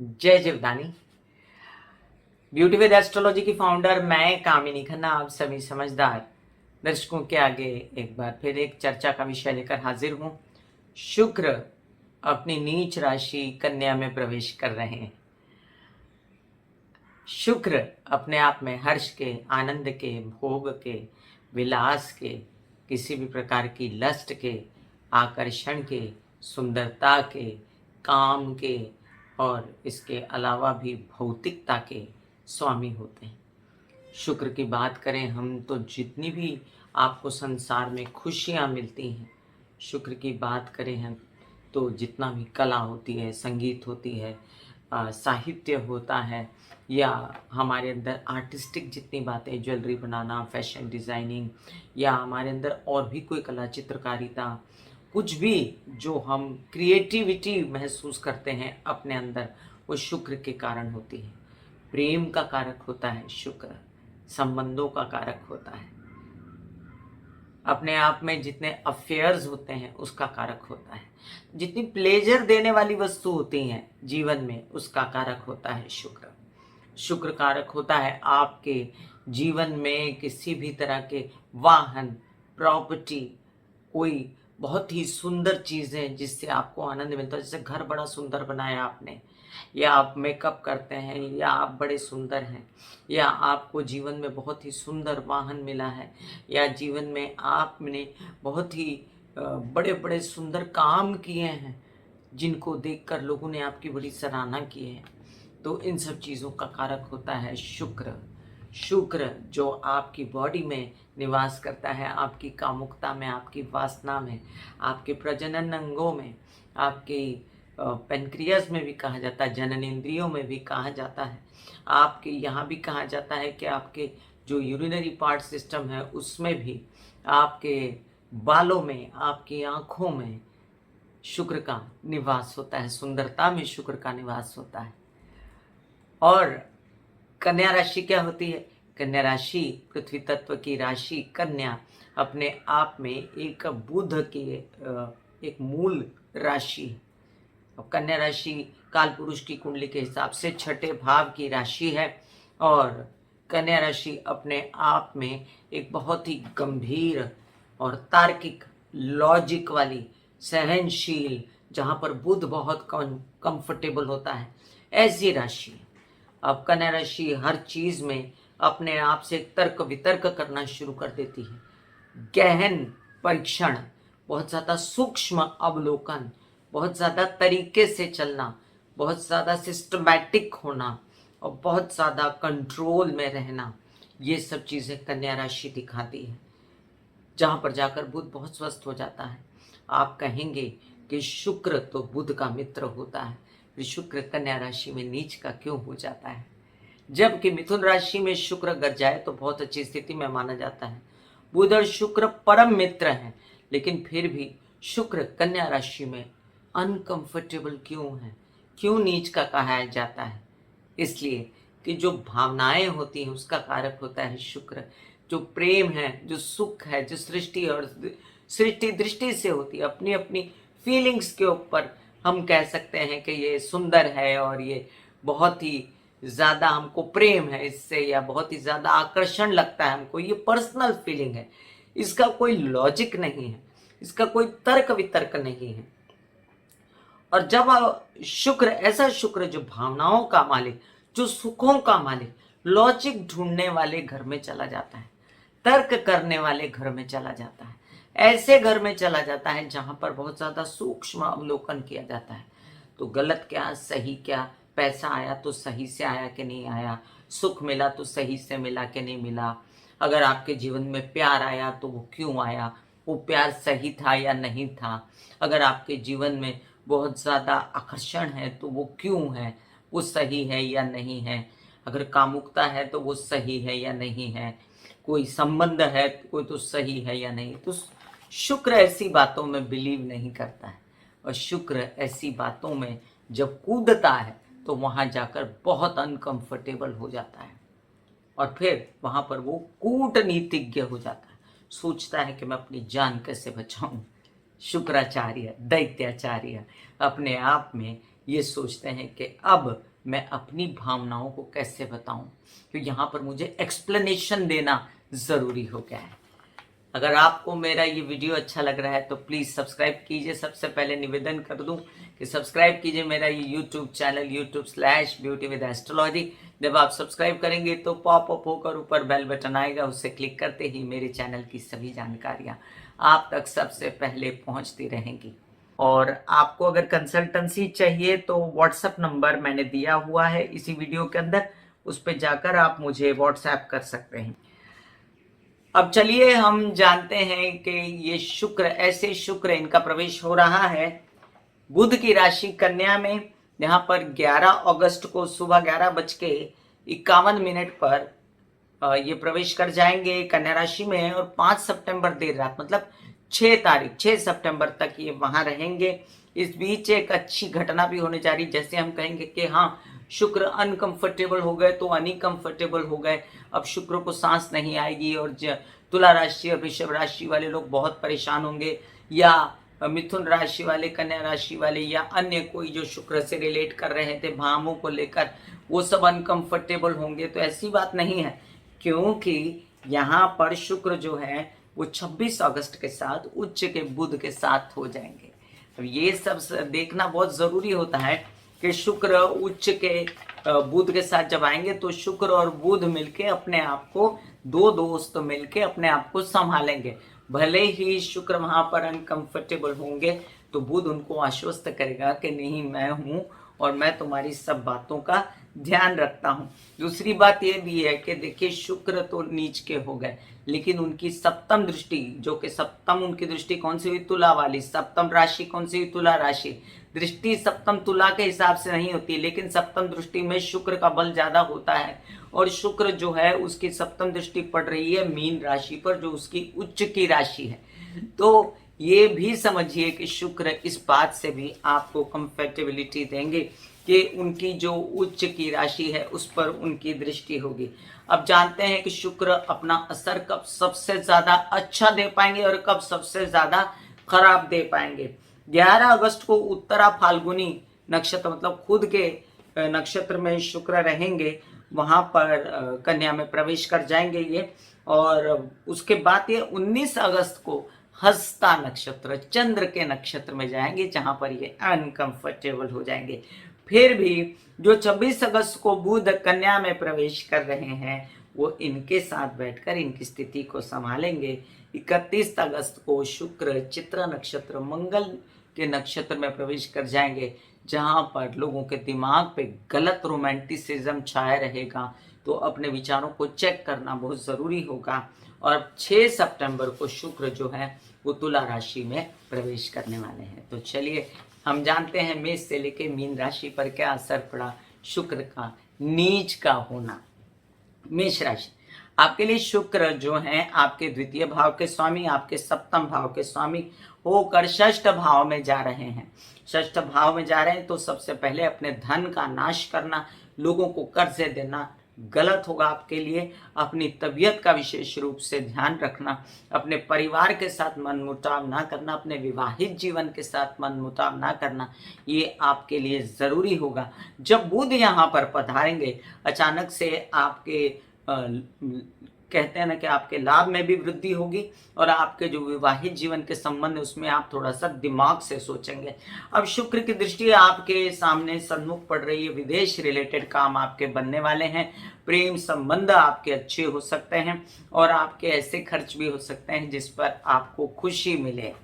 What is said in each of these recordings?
जय Jivdani. Beauty with astrology की founder मैं कामिनी खन्ना आप सभी समझदार दर्शकों के आगे एक बार फिर एक चर्चा का विषय लेकर हाजिर हूं। शुक्र अपनी नीच राशि कन्या में प्रवेश कर रहे हैं। शुक्र अपने आप में हर्ष के, आनंद के, भोग के, विलास के, किसी भी प्रकार की लस्ट के, आकर्षण के, सुंदरता के, काम के और इसके अलावा भी भौतिकता के स्वामी होते हैं। शुक्र की बात करें हम तो जितनी भी आपको संसार में खुशियाँ मिलती हैं, शुक्र की बात करें हम तो जितना भी कला होती है, संगीत होती है, साहित्य होता है या हमारे अंदर आर्टिस्टिक जितनी बातें, ज्वेलरी बनाना, फैशन डिज़ाइनिंग या हमारे अंदर और भी कोई कला, चित्रकारिता, कुछ भी जो हम क्रिएटिविटी महसूस करते हैं अपने अंदर, वो शुक्र के कारण होती है। प्रेम का कारक होता है शुक्र, संबंधों का कारक होता है, अपने आप में जितने अफेयर्स होते हैं उसका कारक होता है, जितनी प्लेजर देने वाली वस्तु होती हैं जीवन में उसका कारक होता है शुक्र। शुक्र कारक होता है आपके जीवन में किसी भी तरह के वाहन, प्रॉपर्टी, कोई बहुत ही सुंदर चीज़ें जिससे आपको आनंद मिलता है। जैसे घर बड़ा सुंदर बनाया आपने, या आप मेकअप करते हैं, या आप बड़े सुंदर हैं, या आपको जीवन में बहुत ही सुंदर वाहन मिला है, या जीवन में आपने बहुत ही बड़े बड़े सुंदर काम किए हैं जिनको देखकर लोगों ने आपकी बड़ी सराहना की है। तो इन सब चीज़ों का कारक होता है शुक्र। शुक्र जो आपकी बॉडी में निवास करता है, आपकी कामुकता में, आपकी वासना में, आपके प्रजनन अंगों में, आपके पेनक्रियास में भी कहा जाता है, जननेंद्रियों में भी कहा जाता है, आपके यहाँ भी कहा जाता है कि आपके जो यूरिनरी पार्ट सिस्टम है उसमें भी, आपके बालों में, आपकी आँखों में शुक्र का निवास होता है, सुंदरता में शुक्र का निवास होता है। और कन्या राशि क्या होती है? कन्या राशि पृथ्वी तत्व की राशि कन्या अपने आप में एक बुध की एक मूल राशि है। अब कन्या राशि काल पुरुष की कुंडली के हिसाब से छठे भाव की राशि है और कन्या राशि अपने आप में एक बहुत ही गंभीर और तार्किक, लॉजिक वाली, सहनशील, जहाँ पर बुध बहुत कंफर्टेबल होता है, ऐसी राशि है। अब कन्या राशि हर चीज में अपने आप से तर्क वितर्क करना शुरू कर देती है। गहन परीक्षण, बहुत ज़्यादा सूक्ष्म अवलोकन, बहुत ज़्यादा तरीके से चलना, बहुत ज़्यादा सिस्टमैटिक होना और बहुत ज़्यादा कंट्रोल में रहना, ये सब चीज़ें कन्या राशि दिखाती है। जहाँ पर जाकर बुध बहुत स्वस्थ हो जाता है। आप कहेंगे कि शुक्र तो बुध का मित्र होता है, फिर शुक्र कन्या राशि में नीच का क्यों हो जाता है? जबकि मिथुन राशि में शुक्र अगर जाए तो बहुत अच्छी स्थिति में माना जाता है। बुध और शुक्र परम मित्र हैं, लेकिन फिर भी शुक्र कन्या राशि में अनकंफर्टेबल क्यों है, क्यों नीच का कहा जाता है? इसलिए कि जो भावनाएं होती हैं उसका कारक होता है शुक्र। जो प्रेम है, जो सुख है, जो सृष्टि और सृष्टि दृष्टि से होती है, अपनी अपनी फीलिंग्स के ऊपर हम कह सकते हैं कि ये सुंदर है और ये बहुत ही ज़्यादा हमको प्रेम है इससे, या बहुत ही ज़्यादा आकर्षण लगता है हमको, ये पर्सनल फीलिंग है। इसका कोई लॉजिक नहीं है, इसका कोई तर्क वितर्क नहीं है। और जब शुक्र, ऐसा शुक्र जो भावनाओं का मालिक, जो सुखों का मालिक, लॉजिक ढूंढने वाले घर में चला जाता है, तर्क करने वाले घर में चला जाता है, ऐसे घर में चला जाता है जहां पर बहुत ज्यादा सूक्ष्म अवलोकन किया जाता है। तो गलत क्या, सही क्या, पैसा आया तो सही से आया कि नहीं आया, सुख मिला तो सही से मिला कि नहीं मिला, अगर आपके जीवन में प्यार आया तो वो क्यों आया, वो प्यार सही था या नहीं था, अगर आपके जीवन में बहुत ज़्यादा आकर्षण है तो वो क्यों है, वो सही है या नहीं है, अगर कामुकता है तो वो सही है या नहीं है, कोई संबंध है कोई तो सही है या नहीं। तो शुक्र ऐसी बातों में बिलीव नहीं करता है, और शुक्र ऐसी बातों में जब कूदता है तो वहाँ जाकर बहुत अनकंफर्टेबल हो जाता है और फिर वहाँ पर वो कूटनीतिज्ञ हो जाता है, सोचता है कि मैं अपनी जान कैसे बचाऊं। शुक्राचार्य, दैत्याचार्य अपने आप में ये सोचते हैं कि अब मैं अपनी भावनाओं को कैसे बताऊं, तो यहाँ पर मुझे एक्सप्लेनेशन देना ज़रूरी हो गया है। अगर आपको मेरा ये वीडियो अच्छा लग रहा है तो प्लीज़ सब्सक्राइब कीजिए। सबसे पहले निवेदन कर दूं कि सब्सक्राइब कीजिए मेरा ये YouTube channel YouTube/Beauty with Astrology। जब आप सब्सक्राइब करेंगे तो पॉपअप होकर ऊपर बेल बटन आएगा, उससे क्लिक करते ही मेरे चैनल की सभी जानकारियाँ आप तक सबसे पहले पहुँचती रहेंगी। और आपको अगर कंसल्टेंसी चाहिए तो व्हाट्सएप नंबर मैंने दिया हुआ है इसी वीडियो के अंदर, उस पर जाकर आप मुझे व्हाट्सएप कर सकते हैं। अब चलिए हम जानते हैं कि ये शुक्र, ऐसे शुक्र इनका प्रवेश हो रहा है बुध की राशि कन्या में, यहाँ पर 11 अगस्त को सुबह 11:51 पर ये प्रवेश कर जाएंगे कन्या राशि में, और 5 सितंबर देर रात मतलब 6 सितंबर तक ये वहां रहेंगे। इस बीच एक अच्छी घटना भी होने जा रही, जैसे हम कहेंगे कि हाँ शुक्र अनकंफर्टेबल हो गए तो अनकंफर्टेबल हो गए, अब शुक्र को सांस नहीं आएगी और तुला राशि और वृषभ राशि वाले लोग बहुत परेशान होंगे, या मिथुन राशि वाले, कन्या राशि वाले, या अन्य कोई जो शुक्र से रिलेट कर रहे थे भावों को लेकर, वो सब अनकंफर्टेबल होंगे। तो ऐसी बात नहीं है, क्योंकि यहाँ पर शुक्र जो है वो 26 अगस्त के साथ उच्च के बुध के साथ हो जाएंगे। अब ये सब देखना बहुत जरूरी होता है कि शुक्र उच्च के बुध के साथ जब आएंगे तो शुक्र और बुध मिलके अपने आप को, दो दोस्त मिलके अपने आप को संभालेंगे। भले ही शुक्र वहां पर अनकंफर्टेबल होंगे तो बुध उनको आश्वस्त करेगा कि नहीं, मैं हूं और मैं तुम्हारी सब बातों का ध्यान रखता हूं। दूसरी बात यह भी है कि देखिए शुक्र तो नीच के हो गए, लेकिन उनकी सप्तम दृष्टि, जो कि सप्तम उनकी दृष्टि कौन सी हुई, तुला वाली। सप्तम राशि कौन सी हुई, तुला राशि। दृष्टि सप्तम तुला के हिसाब से नहीं होती, लेकिन सप्तम दृष्टि में शुक्र का बल ज्यादा होता है, और शुक्र जो है उसकी सप्तम दृष्टि पड़ रही है मीन राशि पर, जो उसकी उच्च की राशि है। तो ये भी समझिए कि शुक्र इस बात से भी आपको कंफर्टेबिलिटी देंगे कि उनकी जो उच्च की राशि है उस पर उनकी दृष्टि होगी। अब जानते हैं कि शुक्र अपना असर कब सबसे ज्यादा अच्छा दे पाएंगे और कब सबसे ज्यादा खराब दे पाएंगे। 11 अगस्त को उत्तरा फाल्गुनी नक्षत्र मतलब खुद के नक्षत्र में शुक्र रहेंगे, वहां पर कन्या में प्रवेश कर जाएंगे ये, और उसके बाद ये 19 अगस्त को हस्ता नक्षत्र चंद्र के नक्षत्र में जाएंगे, जहां पर ये अनकंफर्टेबल हो जाएंगे। फिर भी जो 26 अगस्त को बुध कन्या में प्रवेश कर रहे हैं वो इनके साथ बैठकर इनकी स्थिति को संभालेंगे। 31 अगस्त को शुक्र चित्रा नक्षत्र मंगल के नक्षत्र में प्रवेश कर जाएंगे, जहां पर लोगों के दिमाग पे गलत रोमांटिसिज्म छाया रहेगा, तो अपने विचारों को चेक करना बहुत जरूरी होगा। और 6 सितंबर को शुक्र जो है वो तुला राशि में प्रवेश करने वाले हैं। तो चलिए हम जानते हैं मेष से लेके मीन राशि पर क्या असर पड़ा शुक्र का नीच का होना। मेष राशि, आपके लिए शुक्र जो है आपके द्वितीय भाव के स्वामी, आपके सप्तम भाव के स्वामी होकर षष्ठ भाव में जा रहे हैं। षष्ठ भाव में जा रहे हैं तो सबसे पहले अपने धन का नाश करना, लोगों को कर्जे देना गलत होगा आपके लिए। अपनी तबीयत का विशेष रूप से ध्यान रखना, अपने परिवार के साथ मनमुटाव ना करना, अपने विवाहित जीवन के साथ मनमुटाव ना करना, ये आपके लिए जरूरी होगा। जब बुध यहाँ पर पधारेंगे अचानक से आपके कहते हैं ना कि आपके लाभ में भी वृद्धि होगी, और आपके जो विवाहित जीवन के संबंध है उसमें आप थोड़ा सा दिमाग से सोचेंगे। अब शुक्र की दृष्टि आपके सामने सन्मुख पड़ रही है, विदेश रिलेटेड काम आपके बनने वाले हैं, प्रेम संबंध आपके अच्छे हो सकते हैं, और आपके ऐसे खर्च भी हो सकते हैं जिस पर आपको खुशी मिले।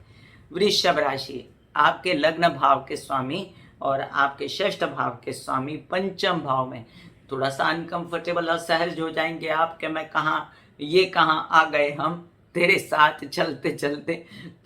वृषभ राशि, आपके लग्न भाव के स्वामी और आपके षष्ठ भाव के स्वामी पंचम भाव में, थोड़ा सा अनकंफर्टेबल असहज हो जाएंगे आप कि मैं कहाँ आ गए हम तेरे साथ चलते चलते।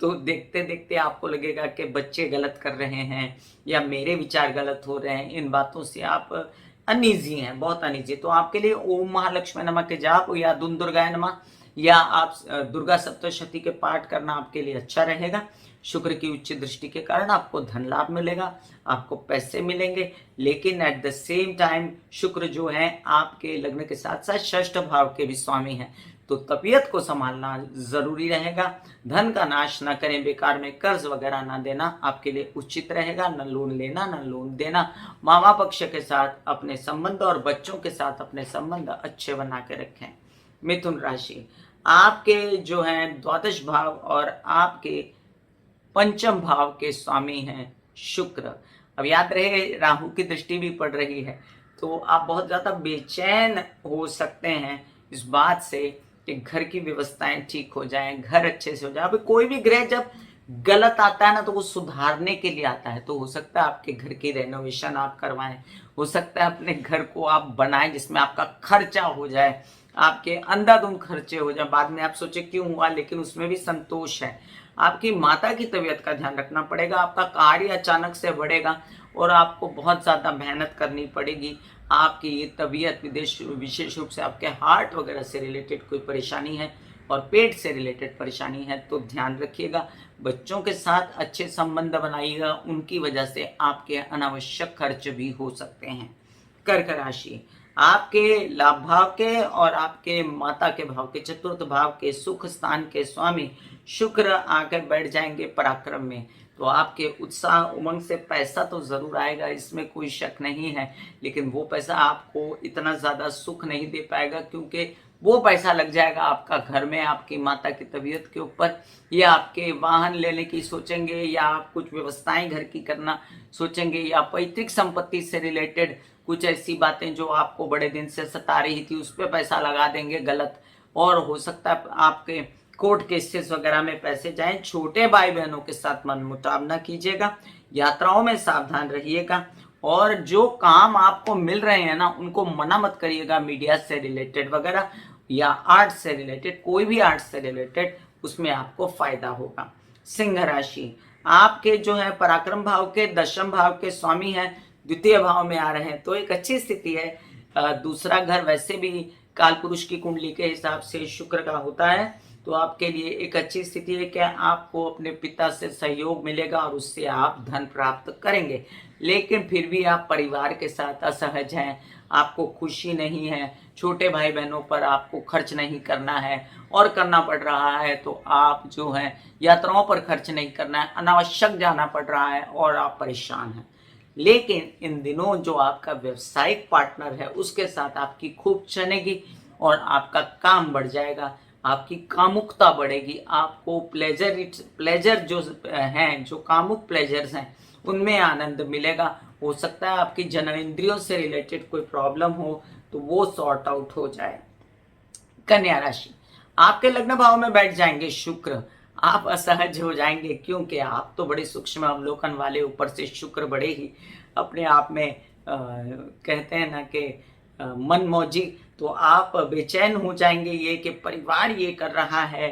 तो देखते देखते आपको लगेगा कि बच्चे गलत कर रहे हैं या मेरे विचार गलत हो रहे हैं, इन बातों से आप अनईजी हैं, बहुत अनईजी। तो आपके लिए ओम महालक्ष्मी नमः के जाप या दुम दुर्गाय नमः या आप दुर्गा सप्तशती के पाठ करना आपके लिए अच्छा रहेगा। शुक्र की उच्च दृष्टि के कारण आपको धन लाभ मिलेगा, आपको पैसे मिलेंगे, लेकिन एट द सेम टाइम शुक्र जो है आपके लग्न के साथ साथ षष्ठ भाव के भी स्वामी हैं, तो तबीयत को संभालना जरूरी रहेगा। धन का नाश ना करें, बेकार में कर्ज वगैरह ना देना आपके लिए उचित रहेगा। न लोन लेना न लोन देना। मामा पक्ष के साथ अपने संबंध और बच्चों के साथ अपने संबंध अच्छे बना के रखें। मिथुन राशि, आपके जो है द्वादश भाव और आपके पंचम भाव के स्वामी हैं शुक्र। अब याद रहे राहु की दृष्टि भी पड़ रही है, तो आप बहुत ज्यादा बेचैन हो सकते हैं इस बात से कि घर की व्यवस्थाएं ठीक हो जाएं, घर अच्छे से हो जाए। अभी कोई भी ग्रह जब गलत आता है ना, तो वो सुधारने के लिए आता है। तो हो सकता है आपके घर की रेनोवेशन आप करवाएं, हो सकता है अपने घर को आप बनाएं जिसमें आपका खर्चा हो जाए, आपके अंधाधुंध खर्चे हो जाए, बाद में आप सोचे क्यों हुआ, लेकिन उसमें भी संतोष है। आपकी माता की तबीयत का ध्यान रखना पड़ेगा। आपका कार्य अचानक से बढ़ेगा और आपको बहुत ज्यादा मेहनत करनी पड़ेगी। आपकी ये तबीयत विशेष रूप से आपके हार्ट वगैरह से रिलेटेड कोई परेशानी है और पेट से रिलेटेड परेशानी है तो ध्यान रखिएगा। बच्चों के साथ अच्छे संबंध बनाइएगा, उनकी वजह से आपके अनावश्यक खर्च भी हो सकते हैं। कर्क राशि, आपके लाभ भाव के और आपके माता के भाव के चतुर्थ भाव के सुख स्थान के स्वामी शुक्र आकर बैठ जाएंगे पराक्रम में। तो आपके उत्साह उमंग से पैसा तो जरूर आएगा, इसमें कोई शक नहीं है, लेकिन वो पैसा आपको इतना ज्यादा सुख नहीं दे पाएगा, क्योंकि वो पैसा लग जाएगा आपका घर में आपकी माता की तबीयत के ऊपर, या आपके वाहन लेने की सोचेंगे, या आप कुछ व्यवस्थाएं घर की करना सोचेंगे, या पैतृक संपत्ति से रिलेटेड कुछ ऐसी बातें जो आपको बड़े दिन से सता रही थी उस पर पैसा लगा देंगे गलत। और हो सकता है आपके कोर्ट केसेस वगैरह में पैसे जाएं। छोटे भाई बहनों के साथ मनमुटाव न कीजिएगा, यात्राओं में सावधान रहिएगा, और जो काम आपको मिल रहे हैं ना उनको मना मत करिएगा। मीडिया से रिलेटेड वगैरह या आर्ट से रिलेटेड, कोई भी आर्ट से रिलेटेड, उसमें आपको फायदा होगा। सिंह राशि, आपके जो है पराक्रम भाव के दशम भाव के स्वामी हैं द्वितीय भाव में आ रहे हैं, तो एक अच्छी स्थिति है। दूसरा घर वैसे भी काल पुरुष की कुंडली के हिसाब से शुक्र का होता है, तो आपके लिए एक अच्छी स्थिति है कि आपको अपने पिता से सहयोग मिलेगा और उससे आप धन प्राप्त करेंगे। लेकिन फिर भी आप परिवार के साथ असहज हैं, आपको खुशी नहीं है, छोटे भाई बहनों पर आपको खर्च नहीं करना है, और करना पड़ रहा है तो आप जो है यात्राओं पर खर्च नहीं करना है, अनावश्यक जाना पड़ रहा है और आप परेशान हैं। लेकिन इन दिनों जो आपका व्यवसायिक पार्टनर है उसके साथ आपकी खूब चलेगी और आपका काम बढ़ जाएगा, आपकी कामुकता बढ़ेगी, आपको प्लेजर जो हैं, जो कामुक प्लेजर्स हैं उनमें आनंद मिलेगा। हो सकता है आपकी जननेंद्रियों से रिलेटेड कोई प्रॉब्लम हो तो वो सॉर्ट आउट हो जाए। कन्या राशि, आपके लग्न भाव में बैठ जाएंगे शुक्र। आप असहज हो जाएंगे क्योंकि आप तो बड़े सूक्ष्म अवलोकन वाले, ऊपर से शुक्र बड़े ही अपने आप में कहते हैं ना कि मन मौजी। तो आप बेचैन हो जाएंगे ये कि परिवार ये कर रहा है,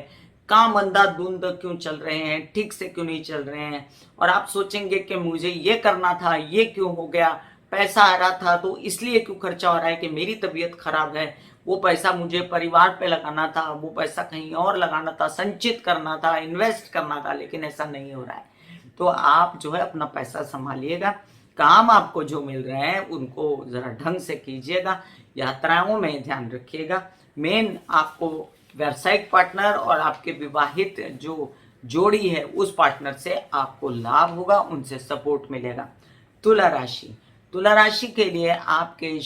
काम अंधाधुंध क्यों चल रहे हैं, ठीक से क्यों नहीं चल रहे हैं, और आप सोचेंगे कि मुझे ये करना था, ये क्यों हो गया, पैसा आ रहा था तो इसलिए क्यों खर्चा हो रहा है कि मेरी तबीयत खराब है, वो पैसा मुझे परिवार पे लगाना था, वो पैसा कहीं और लगाना था, संचित करना था, इन्वेस्ट करना था, लेकिन ऐसा नहीं हो रहा है। तो आप जो है अपना पैसा संभालिएगा, काम आपको जो मिल रहे हैं उनको जरा ढंग से कीजिएगा, यात्राओं में ध्यान रखिएगा। मेन आपको व्यावसायिक पार्टनर और आपके विवाहित जो जोड़ी है उस पार्टनर से आपको लाभ होगा, उनसे सपोर्ट मिलेगा। तुला राशि, तुला राशि के लिए आपके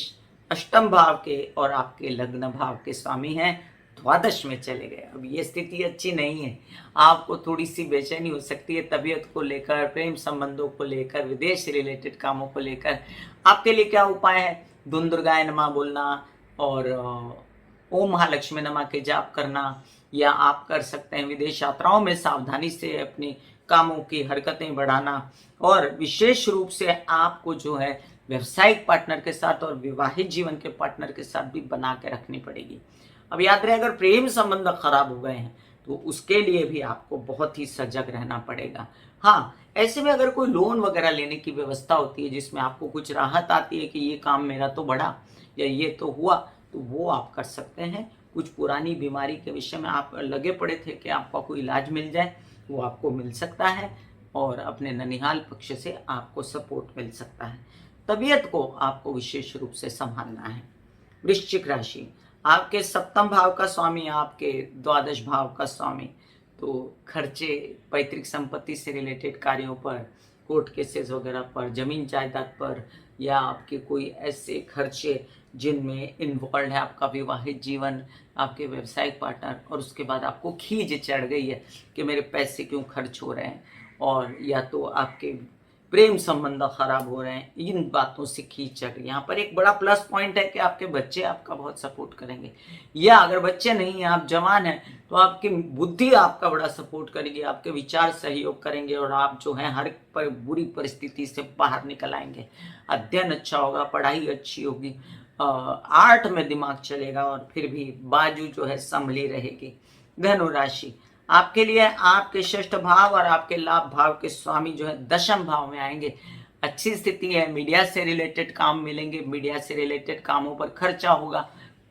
अष्टम भाव के और आपके लग्न भाव के स्वामी हैं द्वादश में चले गए। अब ये स्थिति अच्छी नहीं है, आपको थोड़ी सी बेचैनी हो सकती है तबीयत को लेकर, प्रेम संबंधों को लेकर, विदेश से रिलेटेड कामों को लेकर। आपके लिए क्या उपाय है? धुन दुर्गाय नमः बोलना और ओम महालक्ष्मी नमः के जाप करना, या आप कर सकते हैं विदेश यात्राओं में सावधानी से अपनी कामों की हरकतें बढ़ाना, और विशेष रूप से आपको जो है व्यवसायिक पार्टनर के साथ और विवाहित जीवन के पार्टनर के साथ भी बना के रखनी पड़ेगी। अब याद रहे, अगर प्रेम संबंध खराब हो गए हैं तो उसके लिए भी आपको बहुत ही सजग रहना पड़ेगा। हाँ, ऐसे में अगर कोई लोन वगैरह लेने की व्यवस्था होती है जिसमें आपको कुछ राहत आती है कि ये काम मेरा तो बढ़ा या ये तो हुआ, तो वो आप कर सकते हैं। कुछ पुरानी बीमारी के विषय में आप लगे पड़े थे कि आपका कोई इलाज मिल जाए, वो आपको मिल सकता है, और अपने ननिहाल पक्ष से आपको सपोर्ट मिल सकता है। तबीयत को आपको विशेष रूप से संभालना है। वृश्चिक राशि, आपके सप्तम भाव का स्वामी, आपके द्वादश भाव का स्वामी, तो खर्चे पैतृक संपत्ति से रिलेटेड कार्यों पर, कोर्ट केसेस वगैरह पर, जमीन जायदाद पर, या आपके कोई ऐसे खर्चे जिनमें इन्वॉल्व है आपका विवाहित जीवन, आपके व्यवसायिक पार्टनर, और उसके बाद आपको खींच चढ़ गई है कि मेरे पैसे क्यों खर्च हो रहे हैं, और या तो आपके प्रेम संबंध खराब हो रहे हैं, इन बातों से खींच चढ़ रही है। यहाँ पर एक बड़ा प्लस पॉइंट है कि आपके बच्चे आपका बहुत सपोर्ट करेंगे, या अगर बच्चे नहीं हैं, आप जवान हैं, तो आपकी बुद्धि आपका बड़ा सपोर्ट करेगी, आपके विचार सहयोग करेंगे, और आप जो है हर बुरी परिस्थिति से बाहर निकल आएंगे। अध्ययन अच्छा होगा, पढ़ाई अच्छी होगी, आर्ट में दिमाग चलेगा, और फिर भी बाजू जो है संभली रहेगी। धनु राशि आपके लिए आपके षष्ठ भाव और आपके लाभ भाव के स्वामी जो है दशम भाव में आएंगे। अच्छी स्थिति है, मीडिया से रिलेटेड काम मिलेंगे, मीडिया से रिलेटेड कामों पर खर्चा होगा,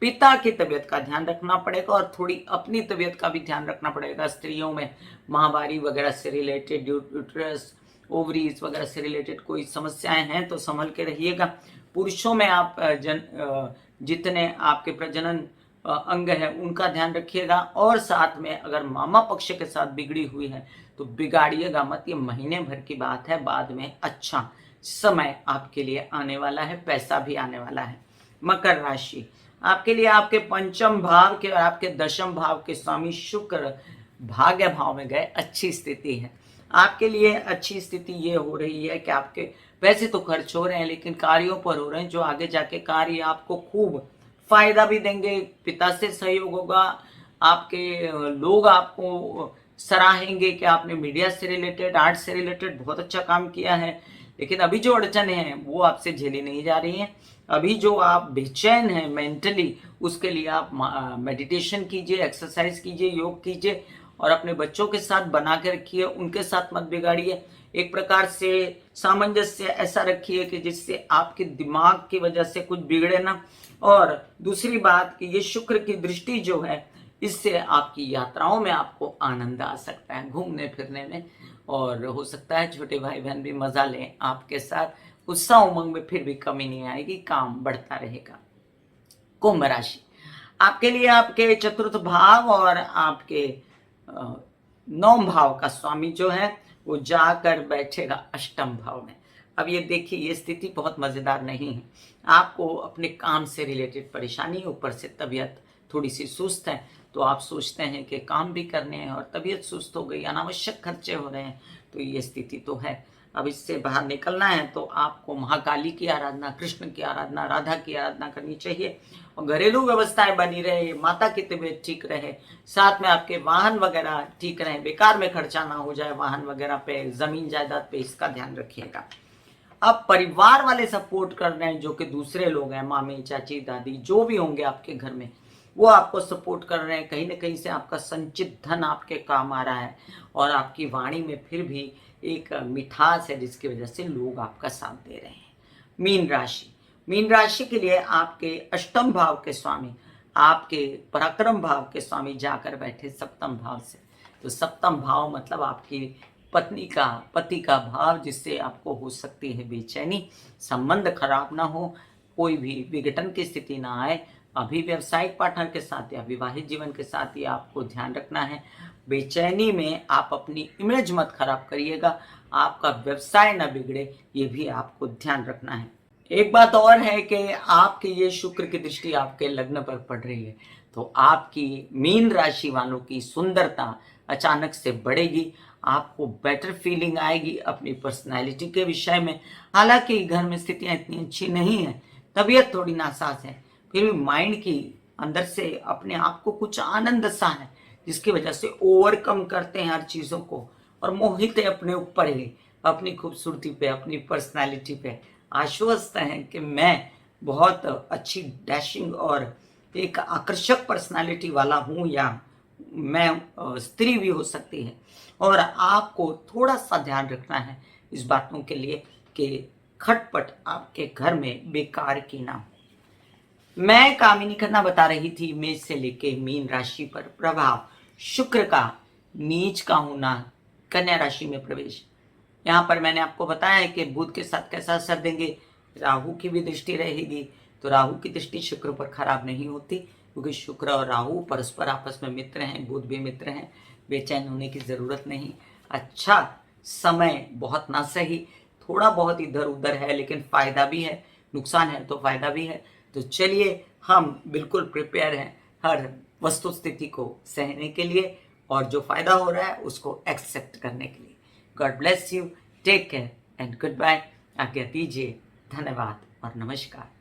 पिता की तबीयत का ध्यान रखना पड़ेगा, और थोड़ी अपनी तबीयत का भी ध्यान रखना पड़ेगा। स्त्रियों में माहवारी वगैरह से रिलेटेड, यूट्रस, ओवरीज वगैरह से रिलेटेड कोई समस्याएं हैं तो संभल के रहिएगा। पुरुषों में आप जितने आपके प्रजनन अंग है उनका ध्यान रखिएगा, और साथ में अगर मामा पक्ष के साथ बिगड़ी हुई है तो बिगाड़िएगा मत। ये महीने भर की बात है, बाद में अच्छा समय आपके लिए आने वाला है, पैसा भी आने वाला है। मकर राशि आपके लिए आपके पंचम भाव के और आपके दशम भाव के स्वामी शुक्र भाग्य भाव में गए, अच्छी स्थिति है। आपके लिए अच्छी स्थिति ये हो रही है कि आपके पैसे तो खर्च हो रहे हैं, लेकिन कार्यों पर हो रहे हैं जो आगे जाके कार्य आपको खूब फायदा भी देंगे। पिता से सहयोग होगा, आपके लोग आपको सराहेंगे कि आपने मीडिया से रिलेटेड, आर्ट से रिलेटेड बहुत अच्छा काम किया है। लेकिन अभी जो अड़चने हैं वो आपसे झेली नहीं जा रही हैं। अभी जो आप बेचैन हैं मेंटली, उसके लिए आप मेडिटेशन कीजिए, एक्सरसाइज कीजिए, योग कीजिए, और अपने बच्चों के साथ बना के रखिए, उनके साथ मत बिगाड़िए। एक प्रकार से सामंजस्य ऐसा रखिए कि जिससे आपके दिमाग की वजह से कुछ बिगड़े ना। और दूसरी बात कि ये शुक्र की दृष्टि जो है, इससे आपकी यात्राओं में आपको आनंद आ सकता है, घूमने फिरने में, और हो सकता है छोटे भाई बहन भी मजा लें आपके साथ। उत्साह उमंग में फिर भी कमी नहीं आएगी, काम बढ़ता रहेगा। कुंभ राशि आपके लिए आपके चतुर्थ भाव और आपके नौम भाव का स्वामी जो है वो जाकर बैठेगा अष्टम भाव में। अब ये देखिए, ये स्थिति बहुत मजेदार नहीं है। आपको अपने काम से रिलेटेड परेशानी, ऊपर से तबीयत थोड़ी सी सुस्त है, तो आप सोचते हैं कि काम भी करने हैं और तबीयत सुस्त हो गई, अनावश्यक खर्चे हो रहे हैं, तो ये स्थिति तो है। अब इससे बाहर निकलना है तो आपको महाकाली की आराधना, कृष्ण की आराधना, राधा की आराधना करनी चाहिए, और घरेलू व्यवस्थाएं बनी रहे, माता की तबीयत ठीक रहे, साथ में आपके वाहन वगैरह ठीक रहे, बेकार में खर्चा ना हो जाए वाहन वगैरह पे, जमीन जायदाद पे, इसका ध्यान रखिएगा। अब परिवार वाले सपोर्ट कर रहे हैं, जो कि दूसरे लोग हैं, मामी, चाची, दादी, जो भी होंगे आपके घर में, वो आपको सपोर्ट कर रहे हैं। कहीं ना कहीं से आपका संचित धन आपके काम आ रहा है, और आपकी वाणी में फिर भी एक मिठास है, जिसकी वजह से लोग आपका साथ दे रहे हैं। मीन राशि के लिए आपके अष्टम भाव के स्वामी, आपके पराक्रम भाव के स्वामी जाकर बैठे सप्तम भाव से। तो सप्तम भाव मतलब आपकी पत्नी का, पति का भाव, जिससे आपको हो सकती है बेचैनी, संबंध खराब ना हो, कोई भी विघटन की स्थिति ना आए। अभी व्यवसायिक पार्टनर के साथ या विवाहित जीवन के साथ ही आपको ध्यान रखना है। बेचैनी में आप अपनी इमेज मत खराब करिएगा, आपका व्यवसाय ना बिगड़े, ये भी आपको ध्यान रखना है। एक बात और है कि आपके ये शुक्र की दृष्टि आपके लग्न पर पड़ रही है, तो आपकी मीन राशि वालों की सुंदरता अचानक से बढ़ेगी, आपको बेटर फीलिंग आएगी अपनी पर्सनालिटी के विषय में। हालांकि घर में स्थितियां इतनी अच्छी नहीं है, तबीयत थोड़ी नासाज है, फिर भी माइंड की अंदर से अपने आप को कुछ आनंद सा है, जिसकी वजह से ओवरकम करते हैं हर चीज़ों को, और मोहित है अपने ऊपर ही, अपनी खूबसूरती पे, अपनी पर्सनालिटी पे, आश्वस्त हैं कि मैं बहुत अच्छी डैशिंग और एक आकर्षक पर्सनालिटी वाला हूँ, या मैं स्त्री भी हो सकती है। और आपको थोड़ा सा ध्यान रखना है इस बातों के लिए कि खटपट आपके घर में बेकार की ना हो। मैं कामिनी खन्ना बता रही थी मेष से लेके मीन राशि पर प्रभाव शुक्र का नीच का होना, कन्या राशि में प्रवेश। यहाँ पर मैंने आपको बताया है कि बुध के साथ कैसा असर देंगे, राहु की भी दृष्टि रहेगी, तो राहु की दृष्टि शुक्र पर खराब नहीं होती, क्योंकि शुक्र और राहु परस्पर आपस में मित्र हैं, बुध भी मित्र हैं। बेचैन होने की ज़रूरत नहीं। अच्छा समय बहुत ना सही, थोड़ा बहुत इधर उधर है, लेकिन फ़ायदा भी है, नुकसान है तो फ़ायदा भी है। तो चलिए हम बिल्कुल प्रिपेयर हैं हर वस्तु स्थिति को सहने के लिए और जो फ़ायदा हो रहा है उसको एक्सेप्ट करने के लिए। God bless you, take care and goodbye. आज्ञा दीजिए, धन्यवाद और नमस्कार।